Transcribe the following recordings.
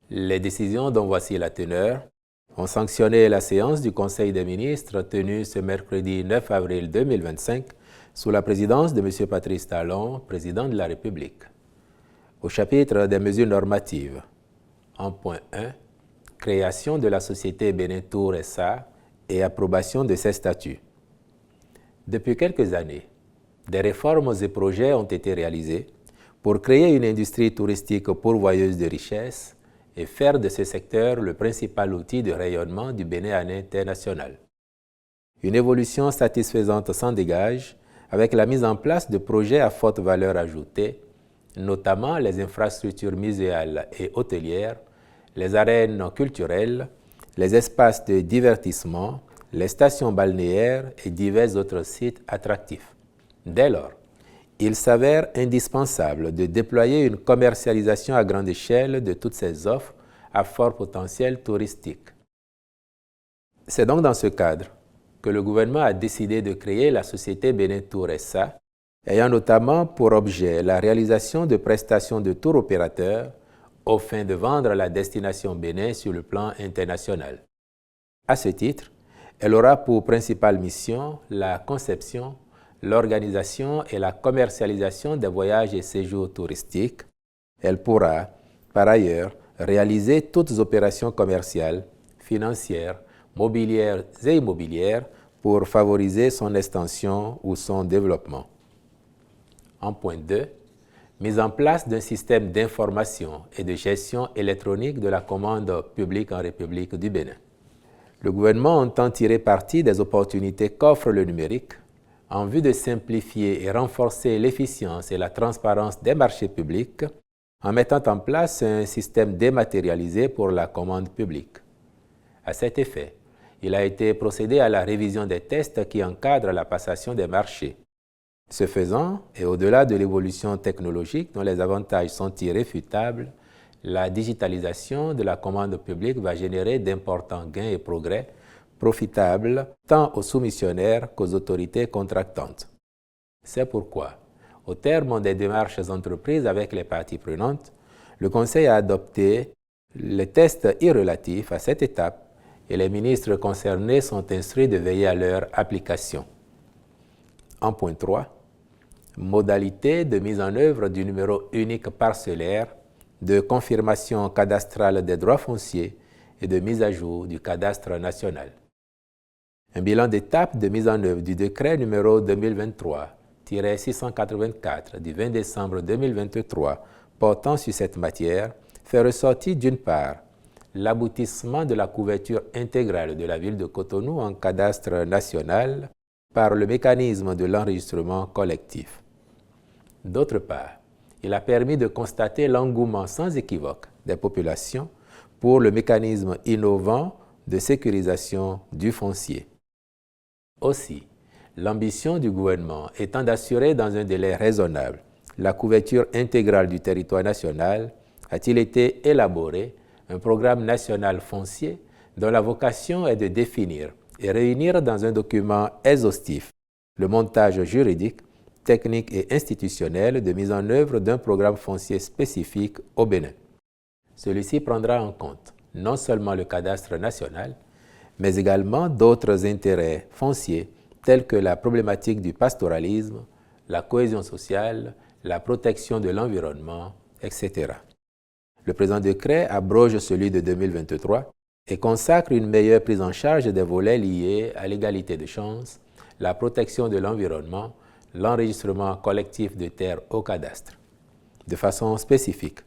Les décisions dont voici la teneur ont sanctionné la séance du Conseil des ministres tenue ce mercredi 9 avril 2025 sous la présidence de M. Patrice Talon, président de la République. Au chapitre des mesures normatives, en point 1, création de la société Bénin-Tour SA et approbation de ses statuts. Depuis quelques années, des réformes et projets ont été réalisés pour créer une industrie touristique pourvoyeuse de richesses et faire de ce secteur le principal outil de rayonnement du Bénin à l'international. Une évolution satisfaisante s'en dégage avec la mise en place de projets à forte valeur ajoutée, notamment les infrastructures muséales et hôtelières, les arènes culturelles, les espaces de divertissement, les stations balnéaires et divers autres sites attractifs. Dès lors, il s'avère indispensable de déployer une commercialisation à grande échelle de toutes ces offres à fort potentiel touristique. C'est donc dans ce cadre que le gouvernement a décidé de créer la société Bénin-Tour SA, ayant notamment pour objet la réalisation de prestations de tour opérateurs aux fins de vendre la destination Bénin sur le plan international. À ce titre, elle aura pour principale mission la conception, l'organisation et la commercialisation des voyages et séjours touristiques. Elle pourra, par ailleurs, réaliser toutes opérations commerciales, financières, mobilières et immobilières pour favoriser son extension ou son développement. En point 2, mise en place d'un système d'information et de gestion électronique de la commande publique en République du Bénin. Le gouvernement entend tirer parti des opportunités qu'offre le numérique en vue de simplifier et renforcer l'efficience et la transparence des marchés publics en mettant en place un système dématérialisé pour la commande publique. À cet effet, il a été procédé à la révision des tests qui encadrent la passation des marchés. Ce faisant, et au-delà de l'évolution technologique dont les avantages sont irréfutables, la digitalisation de la commande publique va générer d'importants gains et progrès profitables tant aux soumissionnaires qu'aux autorités contractantes. C'est pourquoi, au terme des démarches entreprises avec les parties prenantes, le Conseil a adopté les tests irrelatifs à cette étape et les ministres concernés sont instruits de veiller à leur application. En point 3, modalité de mise en œuvre du numéro unique parcellaire, de confirmation cadastrale des droits fonciers et de mise à jour du cadastre national. Un bilan d'étape de mise en œuvre du décret numéro 2023-684 du 20 décembre 2023 portant sur cette matière fait ressortir d'une part l'aboutissement de la couverture intégrale de la ville de Cotonou en cadastre national par le mécanisme de l'enregistrement collectif. D'autre part, il a permis de constater l'engouement sans équivoque des populations pour le mécanisme innovant de sécurisation du foncier. Aussi, l'ambition du gouvernement étant d'assurer dans un délai raisonnable la couverture intégrale du territoire national, a-t-il été élaboré un programme national foncier dont la vocation est de définir et réunir dans un document exhaustif le montage juridique, technique et institutionnel de mise en œuvre d'un programme foncier spécifique au Bénin. Celui-ci prendra en compte non seulement le cadastre national, mais également d'autres intérêts fonciers tels que la problématique du pastoralisme, la cohésion sociale, la protection de l'environnement, etc. Le présent décret abroge celui de 2023 et consacre une meilleure prise en charge des volets liés à l'égalité de chances, la protection de l'environnement, l'enregistrement collectif de terres au cadastre. De façon spécifique,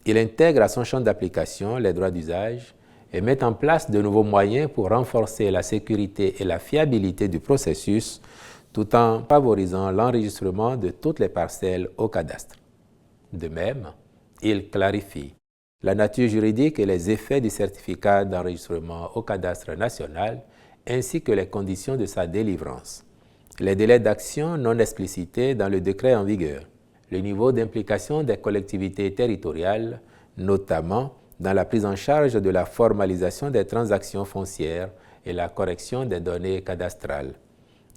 il intègre à son champ d'application les droits d'usage et met en place de nouveaux moyens pour renforcer la sécurité et la fiabilité du processus tout en favorisant l'enregistrement de toutes les parcelles au cadastre. De même, il clarifie la nature juridique et les effets du certificat d'enregistrement au cadastre national ainsi que les conditions de sa délivrance, les délais d'action non explicités dans le décret en vigueur, le niveau d'implication des collectivités territoriales, notamment dans la prise en charge de la formalisation des transactions foncières et la correction des données cadastrales,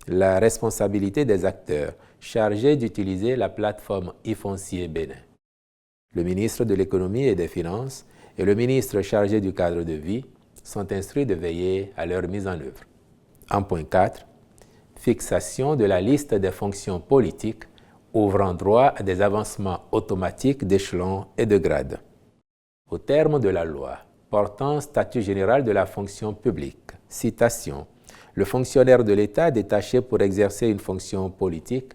la responsabilité des acteurs chargés d'utiliser la plateforme e-foncier Bénin. Le ministre de l'Économie et des Finances et le ministre chargé du cadre de vie sont instruits de veiller à leur mise en œuvre. En point 4, fixation de la liste des fonctions politiques ouvrant droit à des avancements automatiques d'échelon et de grade. Au terme de la loi portant statut général de la fonction publique, citation, le fonctionnaire de l'État détaché pour exercer une fonction politique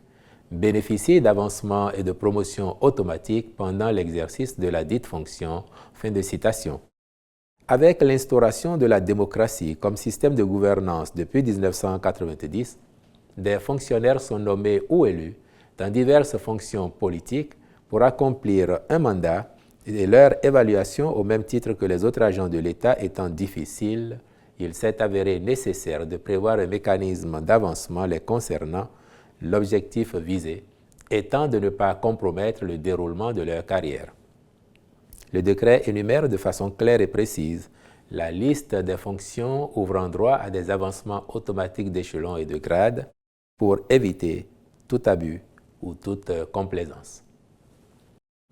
bénéficie d'avancements et de promotions automatiques pendant l'exercice de la dite fonction. Fin de citation. Avec l'instauration de la démocratie comme système de gouvernance depuis 1990, des fonctionnaires sont nommés ou élus dans diverses fonctions politiques pour accomplir un mandat et leur évaluation au même titre que les autres agents de l'État étant difficile, il s'est avéré nécessaire de prévoir un mécanisme d'avancement les concernant, l'objectif visé étant de ne pas compromettre le déroulement de leur carrière. Le décret énumère de façon claire et précise la liste des fonctions ouvrant droit à des avancements automatiques d'échelon et de grade pour éviter tout abus ou toute complaisance.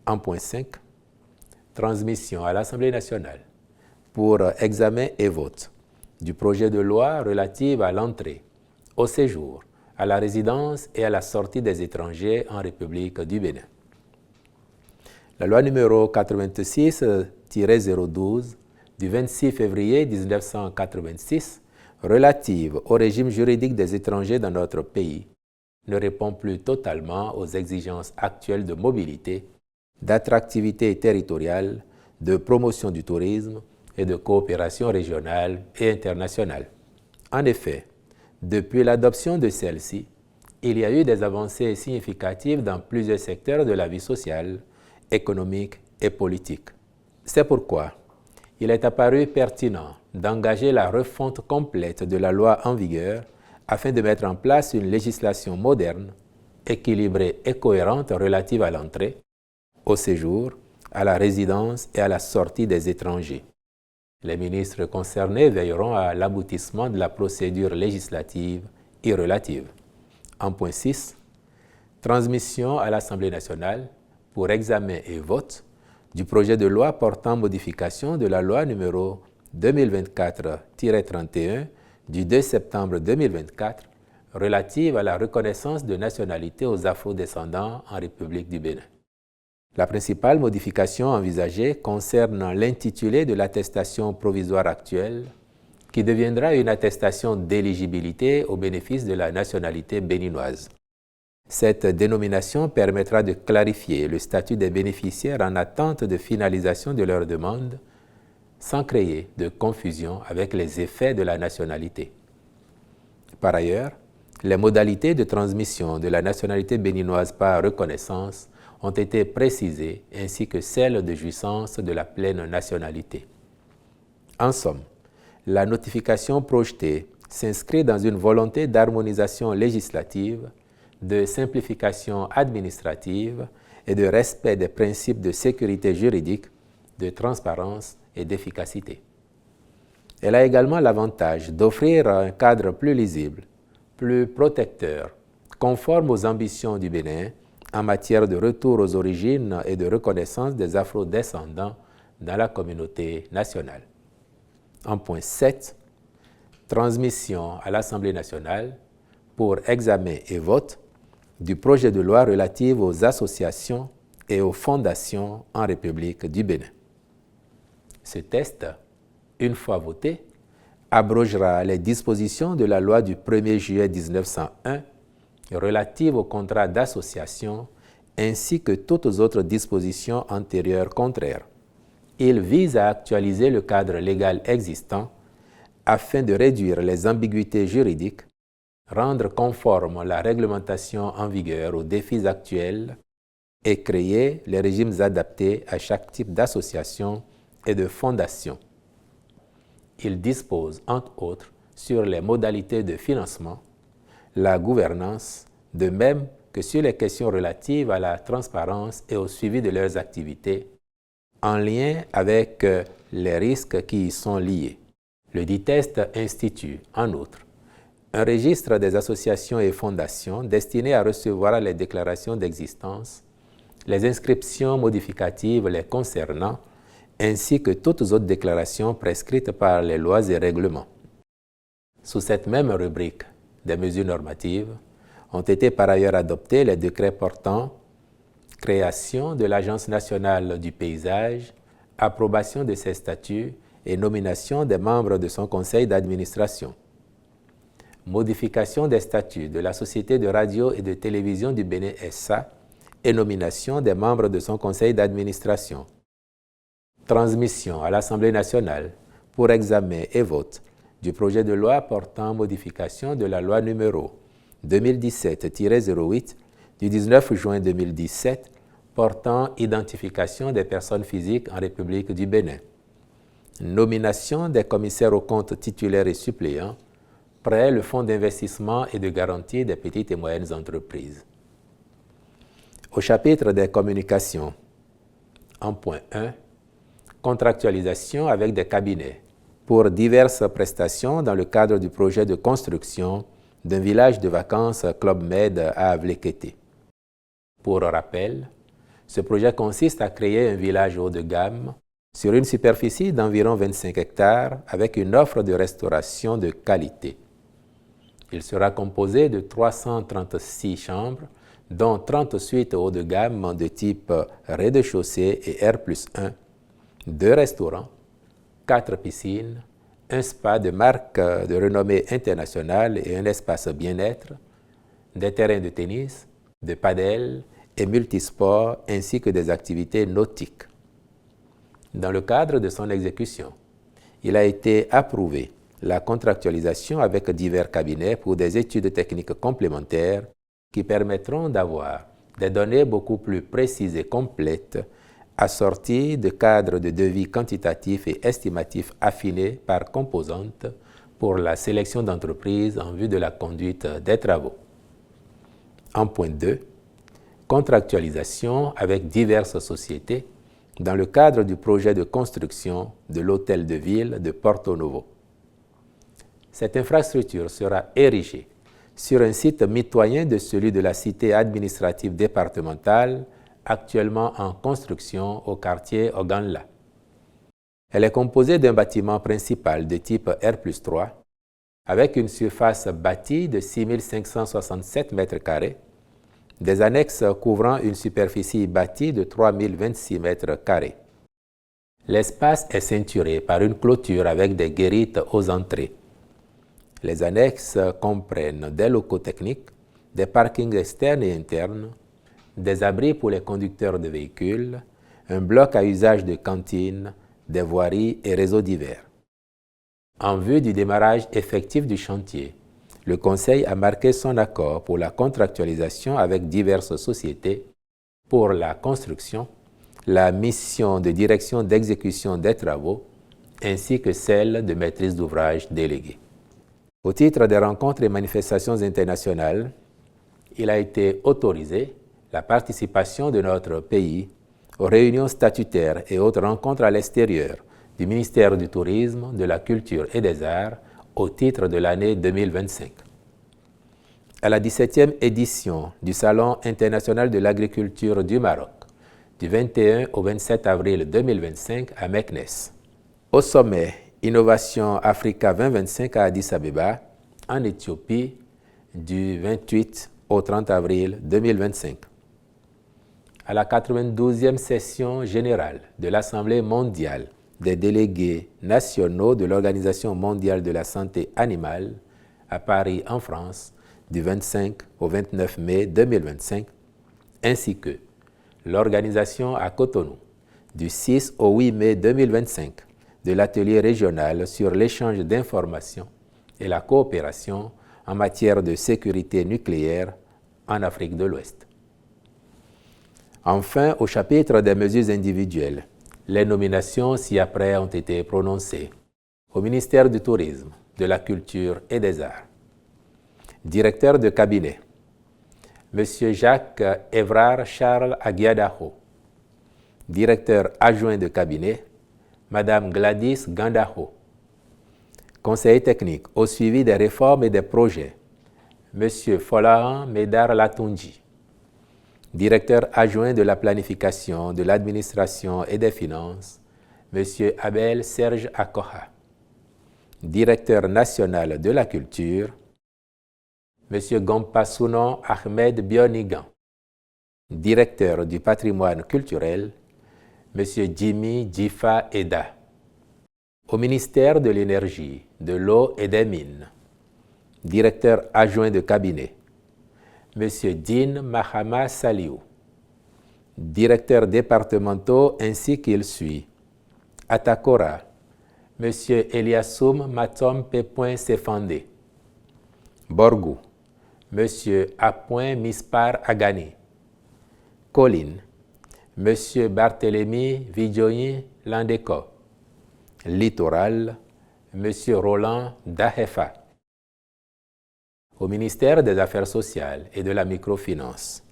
En point 5, transmission à l'Assemblée nationale pour examen et vote du projet de loi relative à l'entrée, au séjour, à la résidence et à la sortie des étrangers en République du Bénin. La loi numéro 86-012 du 26 février 1986 relative au régime juridique des étrangers dans notre pays ne répond plus totalement aux exigences actuelles de mobilité, d'attractivité territoriale, de promotion du tourisme et de coopération régionale et internationale. En effet, depuis l'adoption de celle-ci, il y a eu des avancées significatives dans plusieurs secteurs de la vie sociale, économique et politique. C'est pourquoi il est apparu pertinent d'engager la refonte complète de la loi en vigueur afin de mettre en place une législation moderne, équilibrée et cohérente relative à l'entrée, au séjour, à la résidence et à la sortie des étrangers. Les ministres concernés veilleront à l'aboutissement de la procédure législative y relative. En point 6, transmission à l'Assemblée nationale pour examen et vote du projet de loi portant modification de la loi numéro 2024-31 du 2 septembre 2024 relative à la reconnaissance de nationalité aux afro-descendants en République du Bénin. La principale modification envisagée concerne l'intitulé de l'attestation provisoire actuelle, qui deviendra une attestation d'éligibilité au bénéfice de la nationalité béninoise. Cette dénomination permettra de clarifier le statut des bénéficiaires en attente de finalisation de leur demande, sans créer de confusion avec les effets de la nationalité. Par ailleurs, les modalités de transmission de la nationalité béninoise par reconnaissance ont été précisées, ainsi que celles de jouissance de la pleine nationalité. En somme, la notification projetée s'inscrit dans une volonté d'harmonisation législative, de simplification administrative et de respect des principes de sécurité juridique, de transparence et d'efficacité. Elle a également l'avantage d'offrir un cadre plus lisible, plus protecteur, conforme aux ambitions du Bénin en matière de retour aux origines et de reconnaissance des afro-descendants dans la communauté nationale. En point 7, transmission à l'Assemblée nationale pour examen et vote du projet de loi relatif aux associations et aux fondations en République du Bénin. Ce texte, une fois voté, abrogera les dispositions de la loi du 1er juillet 1901 relative au contrat d'association ainsi que toutes autres dispositions antérieures contraires. Il vise à actualiser le cadre légal existant afin de réduire les ambiguïtés juridiques, rendre conforme la réglementation en vigueur aux défis actuels et créer les régimes adaptés à chaque type d'association et de fondation. Il dispose, entre autres, sur les modalités de financement, la gouvernance, de même que sur les questions relatives à la transparence et au suivi de leurs activités, en lien avec les risques qui y sont liés. Le dit texte institue, en outre, un registre des associations et fondations destiné à recevoir les déclarations d'existence, les inscriptions modificatives les concernant, ainsi que toutes autres déclarations prescrites par les lois et règlements. Sous cette même rubrique des mesures normatives, ont été par ailleurs adoptés les décrets portant création de l'Agence nationale du paysage, approbation de ses statuts et nomination des membres de son conseil d'administration, modification des statuts de la Société de radio et de télévision du Bénin SA et nomination des membres de son conseil d'administration, transmission à l'Assemblée nationale pour examen et vote du projet de loi portant modification de la loi numéro 2017-08 du 19 juin 2017 portant identification des personnes physiques en République du Bénin, nomination des commissaires aux comptes titulaires et suppléants près le Fonds d'investissement et de garantie des petites et moyennes entreprises. Au chapitre des communications, en point 1, contractualisation avec des cabinets pour diverses prestations dans le cadre du projet de construction d'un village de vacances Club Med à Avlékété. Pour rappel, ce projet consiste à créer un village haut de gamme sur une superficie d'environ 25 hectares avec une offre de restauration de qualité. Il sera composé de 336 chambres, dont 30 suites haut de gamme de type rez-de-chaussée et R+1, 2 restaurants, 4 piscines, un spa de marque de renommée internationale et un espace bien-être, des terrains de tennis, de padel et multisports ainsi que des activités nautiques. Dans le cadre de son exécution, il a été approuvé la contractualisation avec divers cabinets pour des études techniques complémentaires qui permettront d'avoir des données beaucoup plus précises et complètes assorties de cadres de devis quantitatifs et estimatifs affinés par composante pour la sélection d'entreprises en vue de la conduite des travaux. En point 2, contractualisation avec diverses sociétés dans le cadre du projet de construction de l'hôtel de ville de Porto Novo. Cette infrastructure sera érigée sur un site mitoyen de celui de la cité administrative départementale actuellement en construction au quartier Oganla. Elle est composée d'un bâtiment principal de type R+3 avec une surface bâtie de 6 567 m², des annexes couvrant une superficie bâtie de 3 026 m². L'espace est ceinturé par une clôture avec des guérites aux entrées. Les annexes comprennent des locaux techniques, des parkings externes et internes, des abris pour les conducteurs de véhicules, un bloc à usage de cantine, des voiries et réseaux divers. En vue du démarrage effectif du chantier, le Conseil a marqué son accord pour la contractualisation avec diverses sociétés pour la construction, la mission de direction d'exécution des travaux, ainsi que celle de maîtrise d'ouvrage déléguée. Au titre des rencontres et manifestations internationales, il a été autorisé la participation de notre pays aux réunions statutaires et autres rencontres à l'extérieur du ministère du Tourisme, de la Culture et des Arts au titre de l'année 2025. À la 17e édition du Salon international de l'agriculture du Maroc, du 21 au 27 avril 2025 à Meknes. Au sommet Innovation Africa 2025 à Addis Abeba, en Éthiopie, du 28 au 30 avril 2025. À la 92e session générale de l'Assemblée mondiale des délégués nationaux de l'Organisation mondiale de la santé animale à Paris, en France, du 25 au 29 mai 2025, ainsi que l'organisation à Cotonou, du 6 au 8 mai 2025, de l'atelier régional sur l'échange d'informations et la coopération en matière de sécurité nucléaire en Afrique de l'Ouest. Enfin, au chapitre des mesures individuelles, les nominations ci-après ont été prononcées au ministère du Tourisme, de la Culture et des Arts. Directeur de cabinet, M. Jacques Évrard Charles Aguiadaho. Directeur adjoint de cabinet, Mme Gladys Gandaho. Conseiller technique au suivi des réformes et des projets, M. Folahan Médar Latunji. Directeur adjoint de la planification, de l'administration et des finances, M. Abel Serge Akoha. Directeur national de la culture, M. Gompasunon Ahmed Bionigan. Directeur du patrimoine culturel, M. Jimmy Djifa Eda. Au ministère de l'Énergie, de l'Eau et des Mines, directeur adjoint de cabinet, M. Din Mahama Saliou. Directeurs départementaux ainsi qu'il suit: Atakora, M. Eliassoum Matom P. Sefandé. Borgou, M. A. Mispar Agani. Colline, M. Barthélemy Vidjoyi Landeko. Littoral, M. Roland Dahefa. Au ministère des Affaires sociales et de la microfinance,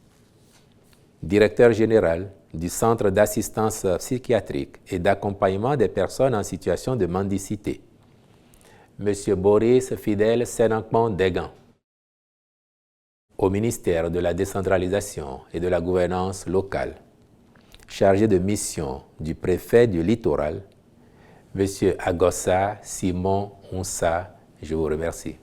directeur général du Centre d'assistance psychiatrique et d'accompagnement des personnes en situation de mendicité, M. Boris Fidel Senankman Degan. Au ministère de la décentralisation et de la gouvernance locale, chargé de mission du préfet du littoral, M. Agossa Simon Onsa. Je vous remercie.